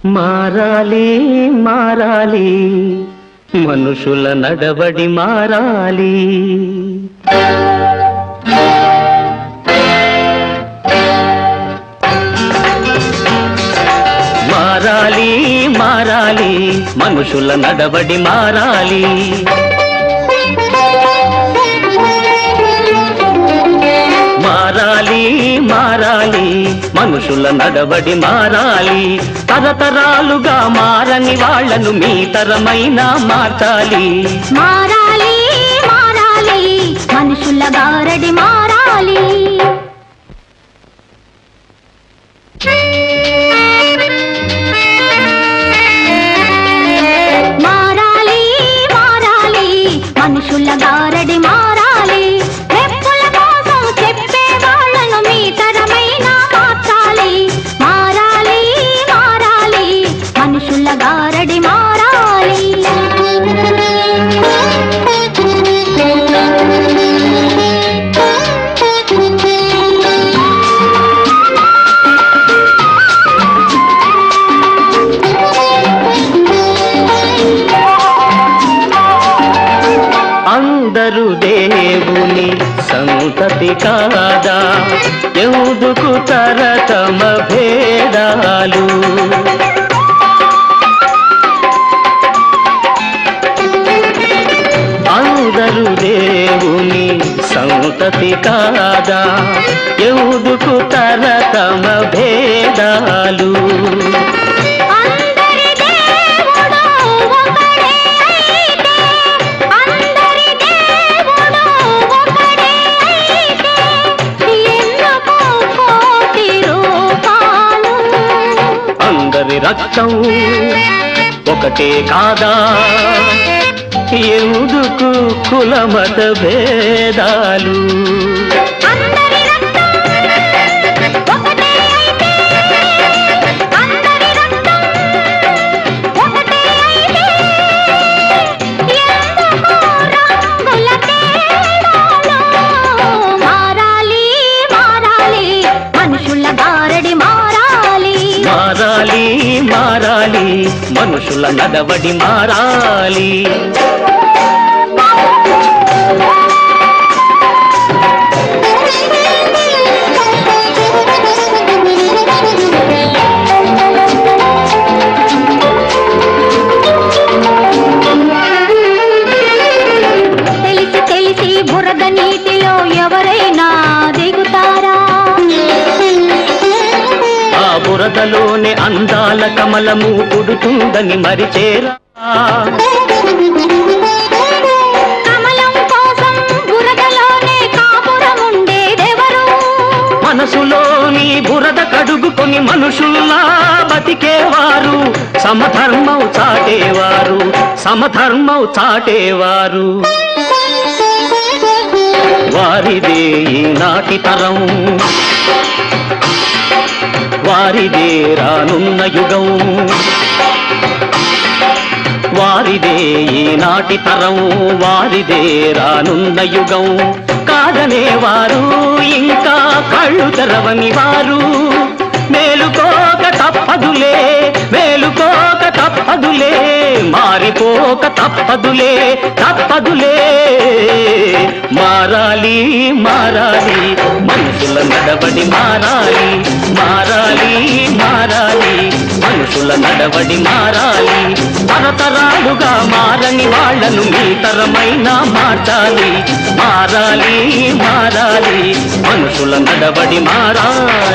మారాలి మారాలి మనుషుల నడవడి మారాలి. మారాలి మారాలి మనుషుల నడవడి మారాలి. మారాలి మారాలి మనుషుల నడవడి మారాలి. తరతరాలుగా మారని వాళ్లను మీ తరమైనా మార్చాలి. మారాలి మారాలి మనుషుల గారడి మారాలి. మారాలి మారాలి మనుషుల గారడి మారాలి. రెప్పుల కోసం చెప్పే వాళ్ళను మీ తరమైనా మార్చాలి. మారాలి మారాలి మనుషుల గారడి మారాలి. అందరూ దేవుని సంతతి కాదా, ఎందుకు తరతమ భేదాలు? అందరూ దేవుని సంతతి కాదా, ఎందుకు తరతమ భేదాలు? అందరి రక్తం ఒకటే కాదా, ఎందుకు కులమత భేదాలు? మారాలి మారాలి మనుషుల నడవడి మారాలి. తెలిసి తెలిసి బురద నీటిలో ఎవరైనా దిగుతారా? బురదలోనే అందాల కమలము పుడుతుందని మరిచేరా? కమలం కోసం బురదలోనే కాపురముండేదెవరు? మనసులోని బురద కడుగుకొని మనుషుల్లా బతికేవారు, సమధర్మం చాటేవారు, సమధర్మం చాటేవారు. వారిదే ఈనాటి తరం, వారిదే రానున్న యుగం. వారిదే ఈనాటి తరం, వారిదే రానున్న యుగం. కాదనేవారు ఇంకా కళ్ళు తెరవని వారు, మేలుకోక తప్పదులే, మేలుకోక తప్పదులే, మారిపోక తప్పదులే, తప్పదులే. మారాలి మారాలి మనుషుల నడవడి మారాలి. మారాలి మారాలి మనుషుల నడవడి మారాలి. తరతరాలుగా మారని వాళ్లను మీ తరమైనా మార్చాలి. మారాలి మారాలి మనుషుల నడవడి మారాలి.